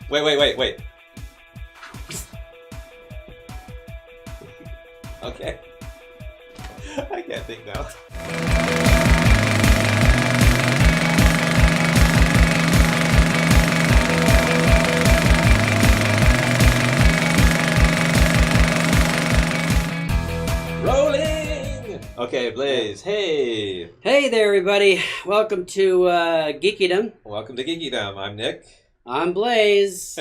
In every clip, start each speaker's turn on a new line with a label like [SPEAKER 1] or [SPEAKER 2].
[SPEAKER 1] Wait. Okay. I can't think now. Rolling! Okay, Blaze, hey!
[SPEAKER 2] Hey there, everybody. Welcome to Geekydom.
[SPEAKER 1] Welcome to Geekydom. I'm Nick.
[SPEAKER 2] I'm Blaze.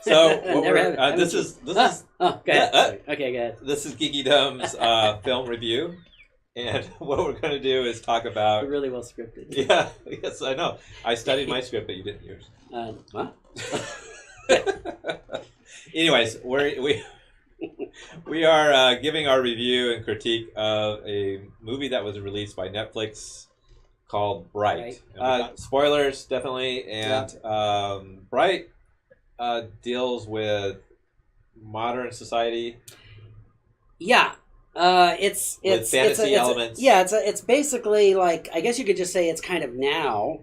[SPEAKER 1] So, what
[SPEAKER 2] Never
[SPEAKER 1] we're,
[SPEAKER 2] have-
[SPEAKER 1] this is
[SPEAKER 2] go ahead. Okay, go ahead.
[SPEAKER 1] this is Geekydom's film review, and what we're going to do is talk about.
[SPEAKER 2] We're really well scripted.
[SPEAKER 1] Yeah, yes, I know. I studied my script, but you didn't yours.
[SPEAKER 2] What?
[SPEAKER 1] Anyways, we are giving our review and critique of a movie that was released by Netflix called Bright. Spoilers, definitely. And Bright deals with modern society.
[SPEAKER 2] Yeah. It's
[SPEAKER 1] fantasy elements.
[SPEAKER 2] It's basically like, I guess you could just say it's kind of now.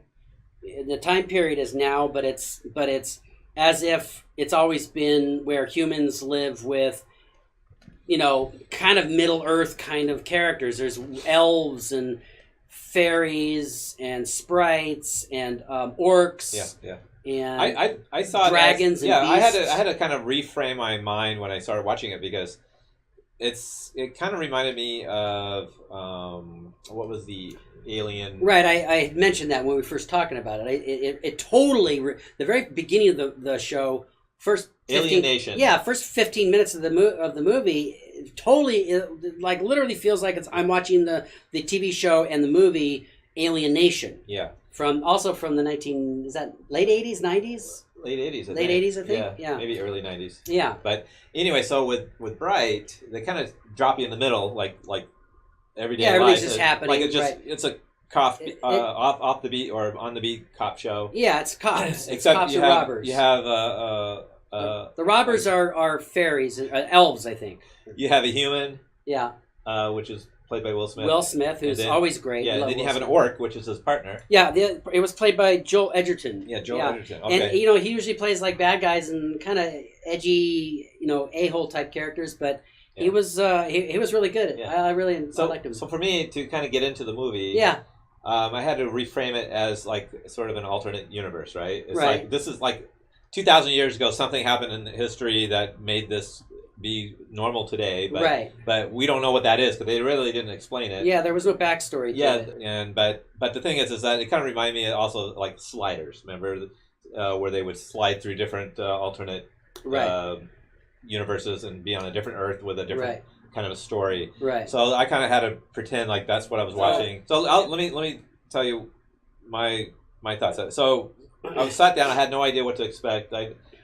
[SPEAKER 2] The time period is now, but it's as if it's always been where humans live with, kind of Middle Earth kind of characters. There's elves and fairies and sprites and orcs.
[SPEAKER 1] Yeah.
[SPEAKER 2] And
[SPEAKER 1] I saw
[SPEAKER 2] dragons
[SPEAKER 1] it as,
[SPEAKER 2] and beasts.
[SPEAKER 1] I had to kind of reframe my mind when I started watching it because it kind of reminded me of what was the Alien?
[SPEAKER 2] Right, I mentioned that when we were first talking about it. It totally the very beginning of the show, first 15,
[SPEAKER 1] Alien Nation.
[SPEAKER 2] Yeah, first 15 minutes of the movie, totally like literally feels like I'm watching the TV show and the movie Alien Nation.
[SPEAKER 1] Yeah.
[SPEAKER 2] From the is that late 80s, 90s?
[SPEAKER 1] Late 80s, I think.
[SPEAKER 2] Late 80s, I think. Yeah.
[SPEAKER 1] Maybe early 90s.
[SPEAKER 2] Yeah.
[SPEAKER 1] But anyway, so with Bright, they kind of drop you in the middle, like everyday life.
[SPEAKER 2] Everything's just happening.
[SPEAKER 1] Like it's a cop off the beat or on the beat cop show.
[SPEAKER 2] Yeah, it's cops.
[SPEAKER 1] Except
[SPEAKER 2] cops
[SPEAKER 1] you
[SPEAKER 2] and
[SPEAKER 1] have
[SPEAKER 2] robbers.
[SPEAKER 1] you have
[SPEAKER 2] the robbers are fairies, elves, I think.
[SPEAKER 1] You have a human.
[SPEAKER 2] Yeah.
[SPEAKER 1] Which is played by Will Smith.
[SPEAKER 2] Will Smith, who's always great.
[SPEAKER 1] Yeah, and then you have an
[SPEAKER 2] Smith.
[SPEAKER 1] orc, which is his partner.
[SPEAKER 2] Yeah, it was played by Joel Edgerton.
[SPEAKER 1] Yeah, Joel Edgerton. Okay.
[SPEAKER 2] And he usually plays like bad guys and kind of edgy, a-hole type characters, but he was really good.
[SPEAKER 1] Yeah.
[SPEAKER 2] I liked him.
[SPEAKER 1] So for me to kind of get into the movie, I had to reframe it as like sort of an alternate universe, right? It's
[SPEAKER 2] right.
[SPEAKER 1] like this is like 2,000 years ago, something happened in history that made this be normal today, but we don't know what that is because they really didn't explain it.
[SPEAKER 2] Yeah, there was no backstory to it.
[SPEAKER 1] But the thing is that it kind of reminded me also like Sliders, remember, where they would slide through different alternate universes and be on a different Earth with a different kind of a story.
[SPEAKER 2] Right.
[SPEAKER 1] So I kind of had to pretend like that's what I was watching. So let me tell you my thoughts. So I sat down. I had no idea what to expect.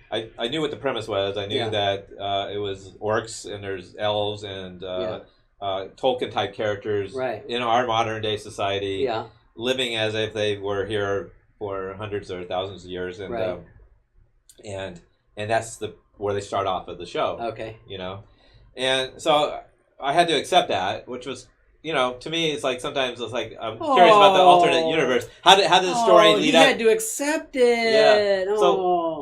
[SPEAKER 1] I knew what the premise was. I knew that it was orcs and there's elves and Tolkien type characters in our modern day society, living as if they were here for hundreds or thousands of years, and that's where they start off of the show.
[SPEAKER 2] Okay.
[SPEAKER 1] And so I had to accept that, which was. To me, it's like sometimes it's like I'm curious about the alternate universe. How did the story lead up?
[SPEAKER 2] You had to accept it.
[SPEAKER 1] Yeah. So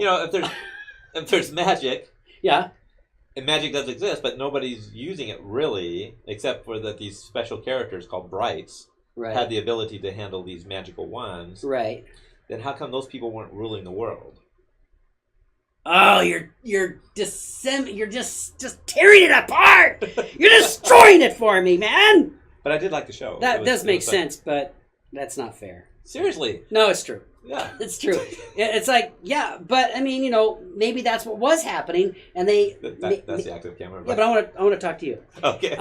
[SPEAKER 1] if there's magic, and magic does exist, but nobody's using it really, except for that these special characters called Brights had the ability to handle these magical wands.
[SPEAKER 2] Right.
[SPEAKER 1] Then how come those people weren't ruling the world?
[SPEAKER 2] Oh, you're just tearing it apart. You're destroying it for me, man.
[SPEAKER 1] But I did like the show.
[SPEAKER 2] That does make sense, but that's not fair.
[SPEAKER 1] Seriously.
[SPEAKER 2] No, it's true.
[SPEAKER 1] Yeah.
[SPEAKER 2] It's true. It's like, but I mean, maybe that's what was happening, and
[SPEAKER 1] that's the active camera.
[SPEAKER 2] Yeah, but I want to talk to you.
[SPEAKER 1] Okay.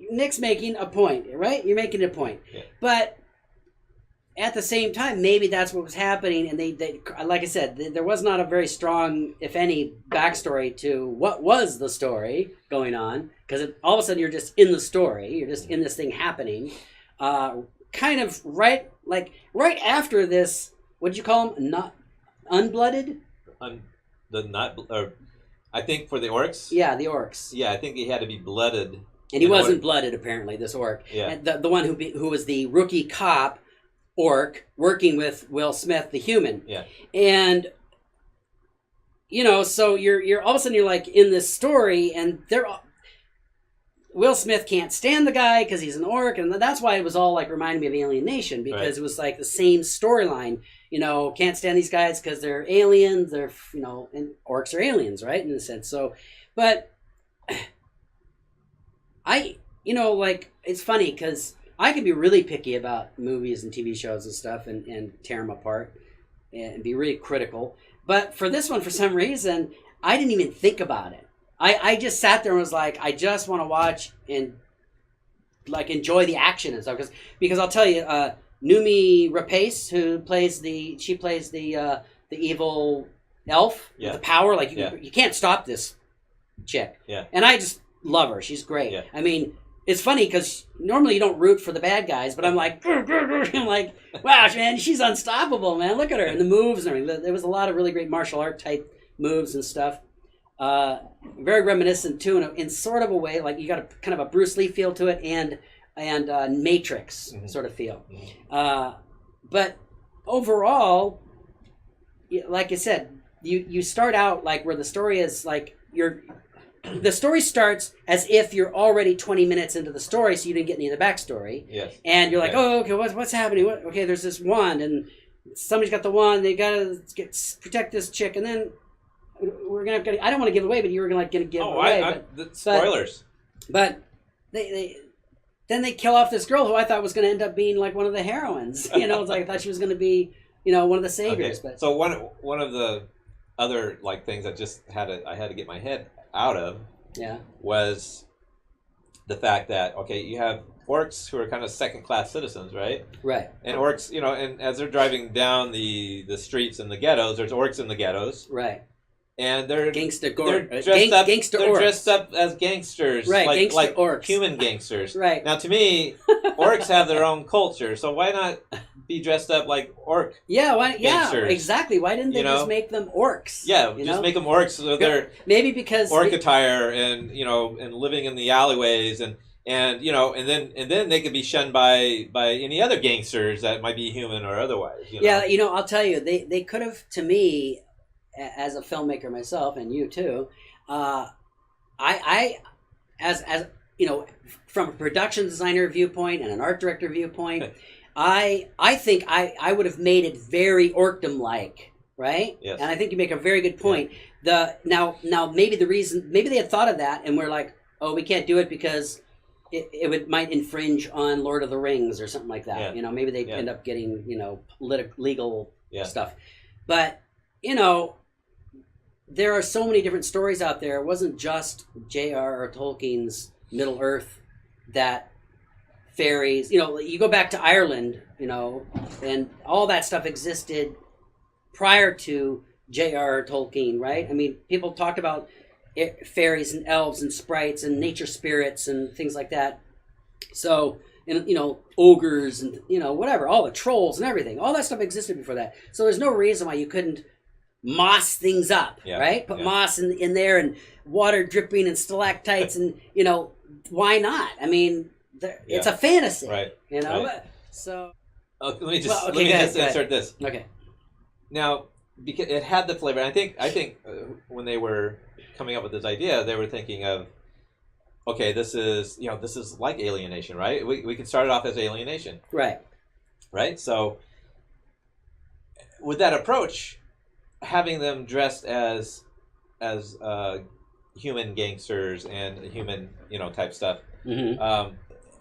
[SPEAKER 2] Nick's making a point, right? You're making a point, but at the same time, maybe that's what was happening, and they like I said, there was not a very strong, if any, backstory to what was the story going on, because all of a sudden you're just in the story, you're just in this thing happening, kind of right after this. What'd you call them? Not unblooded.
[SPEAKER 1] I think for the orcs.
[SPEAKER 2] Yeah, the orcs.
[SPEAKER 1] Yeah, I think he had to be blooded.
[SPEAKER 2] And he wasn't blooded, apparently. This orc.
[SPEAKER 1] Yeah.
[SPEAKER 2] And the one who was the rookie cop. orc working with Will Smith, the human.
[SPEAKER 1] Yeah.
[SPEAKER 2] And so you're all of a sudden you're like in this story, and Will Smith can't stand the guy because he's an orc, and that's why it was all like reminding me of Alien Nation, because it was like the same storyline. Can't stand these guys because they're aliens. They're and orcs are aliens, right? In a sense. So, but it's funny because I can be really picky about movies and TV shows and stuff, and tear them apart and be really critical. But for this one, for some reason, I didn't even think about it. I just sat there and was like, I just want to watch and like enjoy the action and stuff. Because I'll tell you, Noomi Rapace, who plays the evil elf with the power, like you can't stop this chick.
[SPEAKER 1] Yeah.
[SPEAKER 2] And I just love her. She's great.
[SPEAKER 1] Yeah.
[SPEAKER 2] I mean, it's funny because normally you don't root for the bad guys, but I'm like, wow, man, she's unstoppable, man. Look at her and the moves and everything. There was a lot of really great martial art type moves and stuff. Very reminiscent too, in sort of a way, like you got a kind of a Bruce Lee feel to it, and Matrix sort of feel. But overall, like I said, you start out like where the story is like the story starts as if you're already 20 minutes into the story, so you didn't get any of the backstory.
[SPEAKER 1] Yes.
[SPEAKER 2] And you're like, oh, okay, what's happening? Okay, there's this wand, and somebody's got the wand. They gotta protect this chick, and then we're gonna have to. I don't want to give it away, but you were gonna give it away.
[SPEAKER 1] Spoilers.
[SPEAKER 2] But then they kill off this girl who I thought was going to end up being like one of the heroines. It's like I thought she was going to be, one of the saviors.
[SPEAKER 1] Okay.
[SPEAKER 2] But
[SPEAKER 1] so one of the other like things that I had to get my head out of was the fact that you have orcs who are kind of second-class citizens, right?
[SPEAKER 2] Right.
[SPEAKER 1] And orcs, and as they're driving down the streets in the ghettos, there's orcs in the ghettos.
[SPEAKER 2] Right.
[SPEAKER 1] And they're dressed up as gangsters,
[SPEAKER 2] right?
[SPEAKER 1] like
[SPEAKER 2] orcs.
[SPEAKER 1] Human gangsters.
[SPEAKER 2] Right.
[SPEAKER 1] Now, to me, orcs have their own culture, so why not be dressed up like orc?
[SPEAKER 2] Yeah,
[SPEAKER 1] gangsters?
[SPEAKER 2] Exactly. Why didn't they just make them orcs?
[SPEAKER 1] Yeah, just make them orcs with their
[SPEAKER 2] maybe because
[SPEAKER 1] orc attire and and living in the alleyways and then they could be shunned by any other gangsters that might be human or otherwise.
[SPEAKER 2] Yeah, I'll tell you, they could have, to me, as a filmmaker myself, and you too, I as from a production designer viewpoint and an art director viewpoint, I think I would have made it very Orkdom like, right?
[SPEAKER 1] Yes.
[SPEAKER 2] And I think you make a very good point. Yeah. Now maybe they had thought of that and we're like, oh, we can't do it because it might infringe on Lord of the Rings or something like that.
[SPEAKER 1] Yeah.
[SPEAKER 2] Maybe they'd end up getting legal stuff, but there are so many different stories out there. It wasn't just J.R.R. Tolkien's Middle Earth that fairies, you go back to Ireland, and all that stuff existed prior to J.R.R. Tolkien, right? I mean, people talked about fairies and elves and sprites and nature spirits and things like that. So, and ogres and, whatever, all the trolls and everything. All that stuff existed before that. So there's no reason why you couldn't moss things up, right? Put moss in there and water dripping and stalactites and, why not? I mean, it's a fantasy,
[SPEAKER 1] right?
[SPEAKER 2] Right. So
[SPEAKER 1] let me just insert this.
[SPEAKER 2] Okay.
[SPEAKER 1] Now, because it had the flavor, I think when they were coming up with this idea, they were thinking of, okay, this is like Alien Nation, right? We could start it off as Alien Nation, right? So with that approach, having them dressed as human gangsters and human type stuff. Mm-hmm.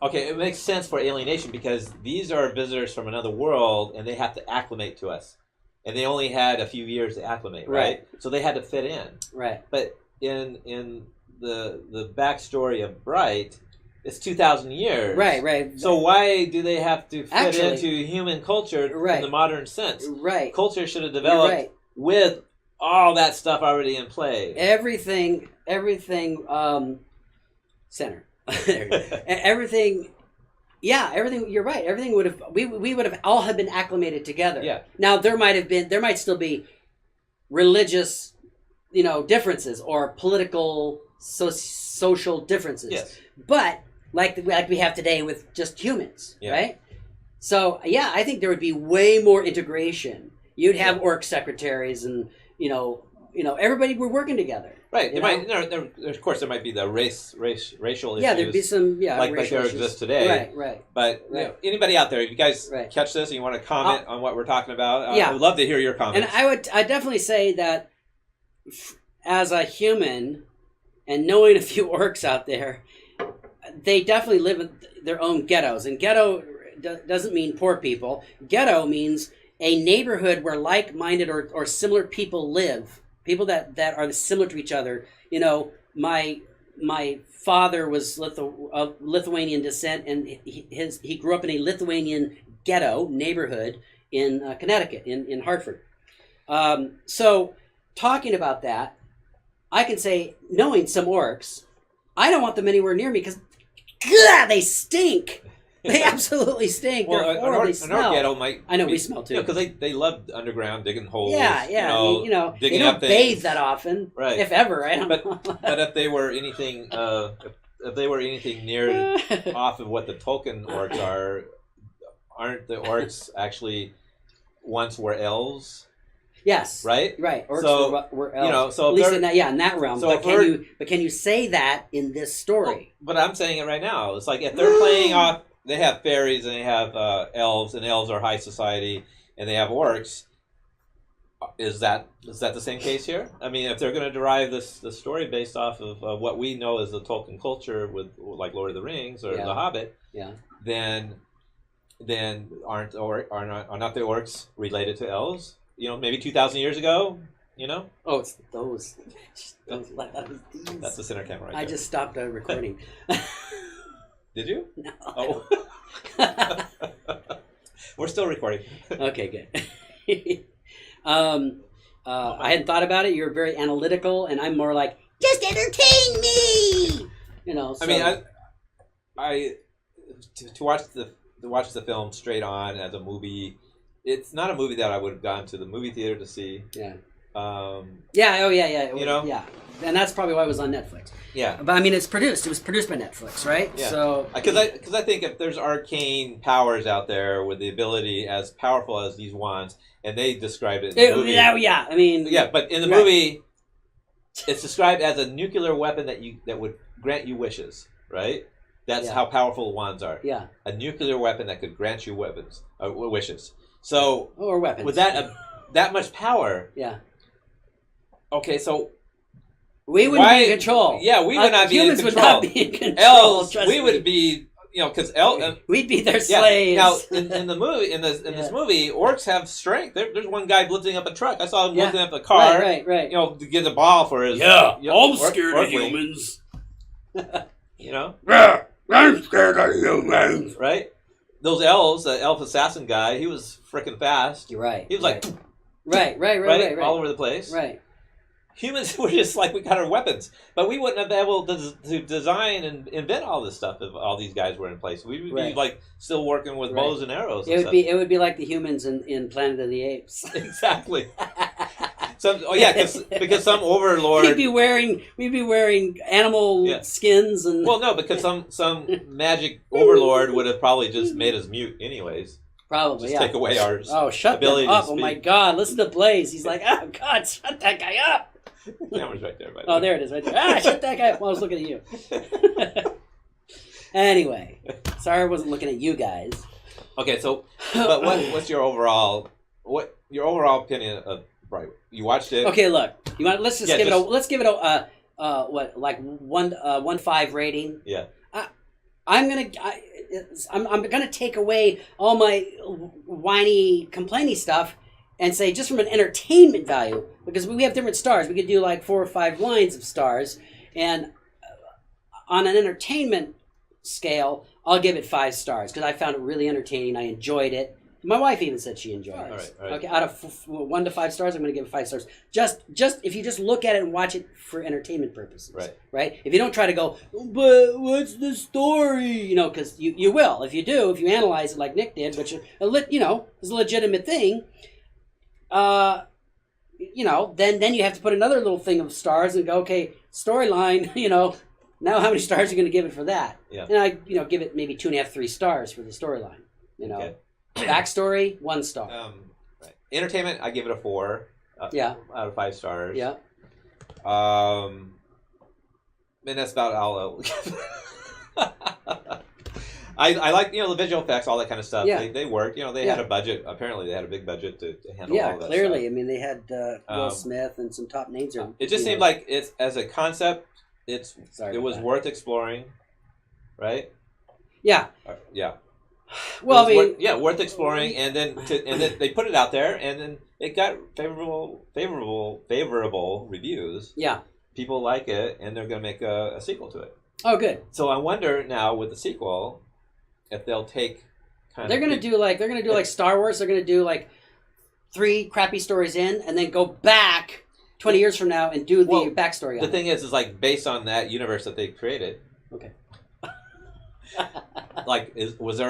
[SPEAKER 1] Okay, it makes sense for Alien Nation because these are visitors from another world and they have to acclimate to us, and they only had a few years to acclimate, right? So they had to fit in,
[SPEAKER 2] right?
[SPEAKER 1] But in the backstory of Bright, it's 2,000 years,
[SPEAKER 2] right.
[SPEAKER 1] So why do they have to fit into human culture in the modern sense?
[SPEAKER 2] Right,
[SPEAKER 1] culture should have developed with all that stuff already in play. Everything
[SPEAKER 2] center. everything. You're right. Everything would have. We would have all have been acclimated together.
[SPEAKER 1] Yeah.
[SPEAKER 2] Now there might still be religious, differences or political, social differences.
[SPEAKER 1] Yes.
[SPEAKER 2] But like we have today with just humans, right? So yeah, I think there would be way more integration. You'd have orc secretaries, and everybody were working together.
[SPEAKER 1] Right. Of course, there might be the racial issues.
[SPEAKER 2] Yeah, there'd be some
[SPEAKER 1] like there
[SPEAKER 2] issues.
[SPEAKER 1] exists today.
[SPEAKER 2] Right.
[SPEAKER 1] But anybody out there, if you guys catch this and you want to comment on what we're talking about, I would love to hear your comments.
[SPEAKER 2] And I definitely say that as a human, and knowing a few orcs out there, they definitely live in their own ghettos. And ghetto doesn't mean poor people. Ghetto means a neighborhood where like-minded or similar people live. People that are similar to each other. My father was of Lithuanian descent, and he grew up in a Lithuanian ghetto neighborhood in Connecticut, in Hartford. So talking about that, I can say, knowing some orcs, I don't want them anywhere near me because they stink. They absolutely stink.
[SPEAKER 1] Well,
[SPEAKER 2] They're horrible. They smell.
[SPEAKER 1] Ghetto might
[SPEAKER 2] I know we smell too.
[SPEAKER 1] Because they love underground digging holes.
[SPEAKER 2] Yeah.
[SPEAKER 1] Digging
[SPEAKER 2] they don't
[SPEAKER 1] up
[SPEAKER 2] bathe
[SPEAKER 1] things.
[SPEAKER 2] that often,
[SPEAKER 1] Right?
[SPEAKER 2] If ever. I don't know.
[SPEAKER 1] But if they were anything, near off of what the Tolkien orcs are, aren't the orcs actually once were elves?
[SPEAKER 2] Yes.
[SPEAKER 1] Right.
[SPEAKER 2] Orcs
[SPEAKER 1] so
[SPEAKER 2] were elves.
[SPEAKER 1] so
[SPEAKER 2] at least in that realm.
[SPEAKER 1] So
[SPEAKER 2] but can you say that in this story?
[SPEAKER 1] But I'm saying it right now. It's like if they're playing off, they have fairies and they have elves, and elves are high society, and they have orcs. Is that the same case here? I mean, if they're going to derive the story based off of what we know as the Tolkien culture with like Lord of the Rings or The Hobbit, then are not the orcs related to elves? Maybe 2,000 years ago.
[SPEAKER 2] Oh, it's those. These.
[SPEAKER 1] That's the center camera. Right
[SPEAKER 2] I
[SPEAKER 1] there.
[SPEAKER 2] just stopped recording.
[SPEAKER 1] Did you?
[SPEAKER 2] No.
[SPEAKER 1] Oh. We're still recording.
[SPEAKER 2] Okay, good. I hadn't thought about it. You're very analytical, and I'm more like, just entertain me. So.
[SPEAKER 1] I mean, I to watch the film straight on as a movie. It's not a movie that I would have gone to the movie theater to see.
[SPEAKER 2] Yeah.
[SPEAKER 1] Yeah.
[SPEAKER 2] Oh, yeah. Yeah. And that's probably why it was on Netflix.
[SPEAKER 1] Yeah.
[SPEAKER 2] But I mean, it was produced by Netflix, right?
[SPEAKER 1] Yeah.
[SPEAKER 2] So
[SPEAKER 1] because I think if there's arcane powers out there with the ability as powerful as these wands, and they described it in the movie.
[SPEAKER 2] Yeah. I mean.
[SPEAKER 1] Yeah, but in the movie, it's described as a nuclear weapon that would grant you wishes, right? That's how powerful wands are.
[SPEAKER 2] Yeah.
[SPEAKER 1] A nuclear weapon that could grant you wishes. So
[SPEAKER 2] or weapons.
[SPEAKER 1] With that much power.
[SPEAKER 2] Yeah.
[SPEAKER 1] Okay, so
[SPEAKER 2] we wouldn't be in control.
[SPEAKER 1] Yeah, we would not be in control.
[SPEAKER 2] Humans would not be in control.
[SPEAKER 1] Elves, we would be, because
[SPEAKER 2] we'd be their slaves.
[SPEAKER 1] Now, in the movie, in this movie, orcs have strength. There's one guy lifting up a truck. I saw him lifting up a car.
[SPEAKER 2] Right.
[SPEAKER 1] To get a ball for his.
[SPEAKER 2] I'm scared of humans.
[SPEAKER 3] I'm scared of humans.
[SPEAKER 1] Right. Those elves, the elf assassin guy, he was freaking fast.
[SPEAKER 2] You're right.
[SPEAKER 1] He was like.
[SPEAKER 2] Right.
[SPEAKER 1] All over the place.
[SPEAKER 2] Right.
[SPEAKER 1] Humans were just like, we got our weapons, but we wouldn't have been able to design and invent all this stuff if all these guys were in place. We would be like still working with bows and arrows.
[SPEAKER 2] It would be like the humans in Planet of the Apes.
[SPEAKER 1] Exactly. Because some overlord
[SPEAKER 2] we'd be wearing animal skins and
[SPEAKER 1] because some magic overlord would have probably just made us mute anyways.
[SPEAKER 2] Probably,
[SPEAKER 1] take away our
[SPEAKER 2] shut
[SPEAKER 1] ability
[SPEAKER 2] them up.
[SPEAKER 1] to speak.
[SPEAKER 2] Oh my God, listen to Blaze. He's like, oh God, shut that guy up.
[SPEAKER 1] The camera's right there.
[SPEAKER 2] Oh, there it is, right there. Shut that guy up. Well, I was looking at you. Anyway, sorry I wasn't looking at you guys.
[SPEAKER 1] Okay, so but what's your overall opinion of Bright? You watched it.
[SPEAKER 2] Okay, look. Let's give it a 1.5 rating.
[SPEAKER 1] Yeah.
[SPEAKER 2] I'm gonna take away all my whiny, complainy stuff and say just from an entertainment value, because we have different stars. We could do like 4 or 5 lines of stars, and on an entertainment scale, I'll give it 5 stars because I found it really entertaining. I enjoyed it. My wife even said she enjoyed it.
[SPEAKER 1] All right.
[SPEAKER 2] Okay, out of 1 to 5 stars, I'm going to give it 5 stars. Just if you just look at it and watch it for entertainment purposes. Right. If you don't try to go, but what's the story? Because you will. If you do, if you analyze it like Nick did, which is a legitimate thing. Then you have to put another little thing of stars and go, okay, storyline. Now how many stars are you going to give it for that?
[SPEAKER 1] Yeah.
[SPEAKER 2] And I give it maybe 2.5, 3 stars for the storyline.
[SPEAKER 1] Okay.
[SPEAKER 2] Backstory, 1 star.
[SPEAKER 1] Right. Entertainment, I give it a 4.
[SPEAKER 2] Yeah.
[SPEAKER 1] Out of 5 stars.
[SPEAKER 2] Yeah.
[SPEAKER 1] And that's about all. I like the visual effects, all that kind of stuff.
[SPEAKER 2] Yeah.
[SPEAKER 1] They worked. They had a budget. Apparently, they had a big budget to handle all of that.
[SPEAKER 2] Clearly.
[SPEAKER 1] Stuff.
[SPEAKER 2] I mean, they had Will Smith and some top names.
[SPEAKER 1] It just seemed like it's as a concept, it was worth exploring, right?
[SPEAKER 2] Yeah.
[SPEAKER 1] Yeah.
[SPEAKER 2] Well,
[SPEAKER 1] worth exploring, and then they put it out there, and then it got favorable reviews.
[SPEAKER 2] Yeah.
[SPEAKER 1] People like it, and they're going to make a sequel to it.
[SPEAKER 2] Oh, good.
[SPEAKER 1] So I wonder now with the sequel if they'll take
[SPEAKER 2] they're gonna do like Star Wars. They're gonna do like 3 crappy stories in, and then go back 20 years from now and do the backstory.
[SPEAKER 1] The thing is like based on that universe that they created.
[SPEAKER 2] Okay.
[SPEAKER 1] Like, was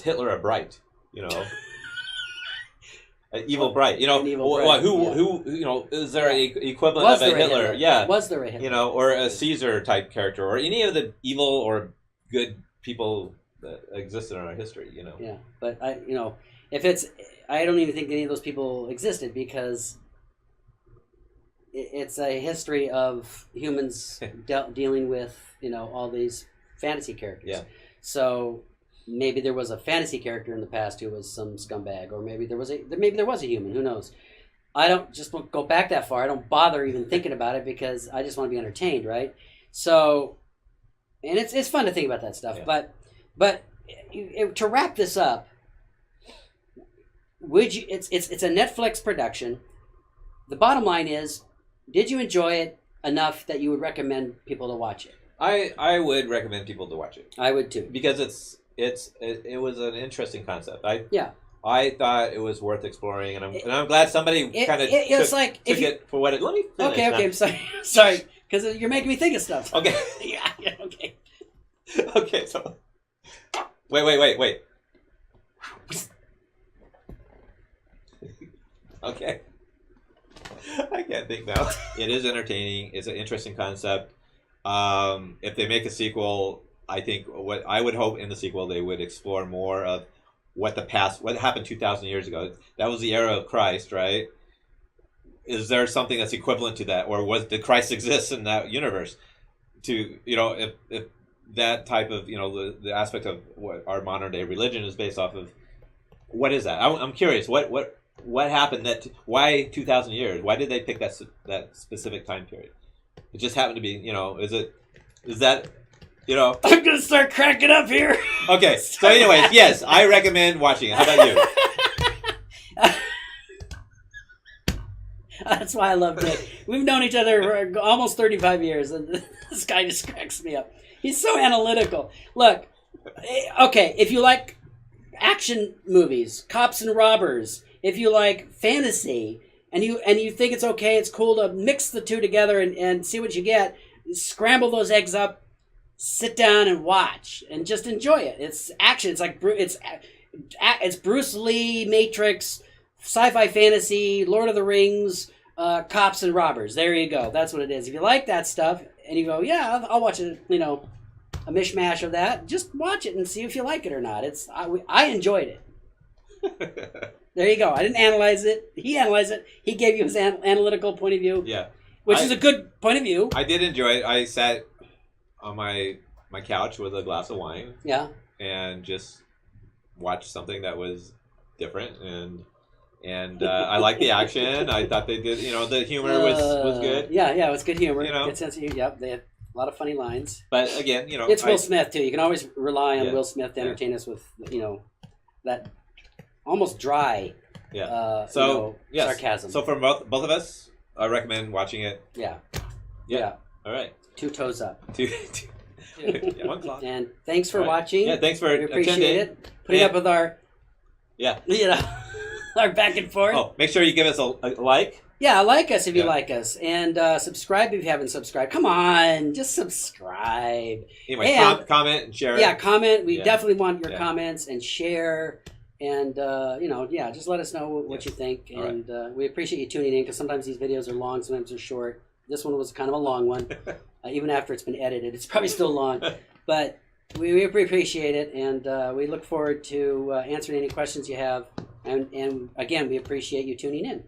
[SPEAKER 1] Hitler a bright? An evil bright.
[SPEAKER 2] An evil bright.
[SPEAKER 1] Who is there a equivalent of a Hitler? Yeah.
[SPEAKER 2] Was there a Hitler?
[SPEAKER 1] Or a Caesar type character, or any of the evil or good people that existed in our history,
[SPEAKER 2] Yeah, but I don't even think any of those people existed, because it's a history of humans dealing with all these fantasy characters.
[SPEAKER 1] Yeah.
[SPEAKER 2] So maybe there was a fantasy character in the past who was some scumbag, or maybe there was a human. Who knows? I don't just go back that far. I don't bother even thinking about it, because I just want to be entertained, right? So, and it's fun to think about that stuff.
[SPEAKER 1] Yeah.
[SPEAKER 2] But to wrap this up, would you? It's a Netflix production. The bottom line is, did you enjoy it enough that you would recommend people to watch it?
[SPEAKER 1] I would recommend people to watch it.
[SPEAKER 2] I would too,
[SPEAKER 1] because it was an interesting concept. I thought it was worth exploring, and I'm glad somebody kind of took it for what it. Let me finish.
[SPEAKER 2] Okay, I'm sorry, because you're making me think of stuff.
[SPEAKER 1] Okay.
[SPEAKER 2] yeah, okay.
[SPEAKER 1] Okay, so wait. Okay. I can't think now. It is entertaining. It's an interesting concept. If they make a sequel, I think what I would hope in the sequel they would explore more of what happened 2,000 years ago. That was the era of Christ, right? Is there something that's equivalent to that, or did Christ exist in that universe? To if that type of the aspect of what our modern day religion is based off of, what is that? I'm curious. What happened? Why 2,000 years? Why did they pick that specific time period? It just happened to be, is that,
[SPEAKER 2] I'm gonna start cracking up here.
[SPEAKER 1] Okay, so anyways, yes, I recommend watching it. How about you?
[SPEAKER 2] That's why I love Dick. We've known each other for almost 35 years, and this guy just cracks me up. He's so analytical. Look, okay, if you like action movies, cops and robbers, if you like fantasy, and you think it's okay, it's cool to mix the two together and see what you get, scramble those eggs up, sit down and watch, and just enjoy it. It's action. It's like it's Bruce Lee, Matrix, sci-fi fantasy, Lord of the Rings, cops and robbers. There you go. That's what it is. If you like that stuff and you go, yeah, I'll watch it, a mishmash of that, just watch it and see if you like it or not. I enjoyed it. There you go. I didn't analyze it. He analyzed it. He gave you his analytical point of view.
[SPEAKER 1] Yeah.
[SPEAKER 2] Which is a good point of view.
[SPEAKER 1] I did enjoy it. I sat on my couch with a glass of wine.
[SPEAKER 2] Yeah.
[SPEAKER 1] And just watched something that was different, and I liked the action. I thought they did, the humor was good.
[SPEAKER 2] Yeah, it was good humor. Good sense of humor. Yep, they had a lot of funny lines.
[SPEAKER 1] But again,
[SPEAKER 2] it's Will Smith too. You can always rely on Will Smith to entertain us with, that almost dry, sarcasm.
[SPEAKER 1] So for both of us, I recommend watching it.
[SPEAKER 2] Yeah.
[SPEAKER 1] All right.
[SPEAKER 2] 2 toes up.
[SPEAKER 1] 1 o'clock.
[SPEAKER 2] And thanks for watching.
[SPEAKER 1] Yeah, thanks for
[SPEAKER 2] we appreciate
[SPEAKER 1] attending.
[SPEAKER 2] it. Putting up with our
[SPEAKER 1] Yeah.
[SPEAKER 2] Our back and forth.
[SPEAKER 1] Oh, make sure you give us a like.
[SPEAKER 2] Yeah, like us if you like us. And subscribe if you haven't subscribed. Come on, just subscribe.
[SPEAKER 1] Anyway, comment and share.
[SPEAKER 2] Yeah, comment. We definitely want your comments and share. And, just let us know what you think. And we appreciate you tuning in, because sometimes these videos are long, sometimes they're short. This one was kind of a long one. Even after it's been edited, it's probably still long. But we appreciate it, and we look forward to answering any questions you have. And again, we appreciate you tuning in.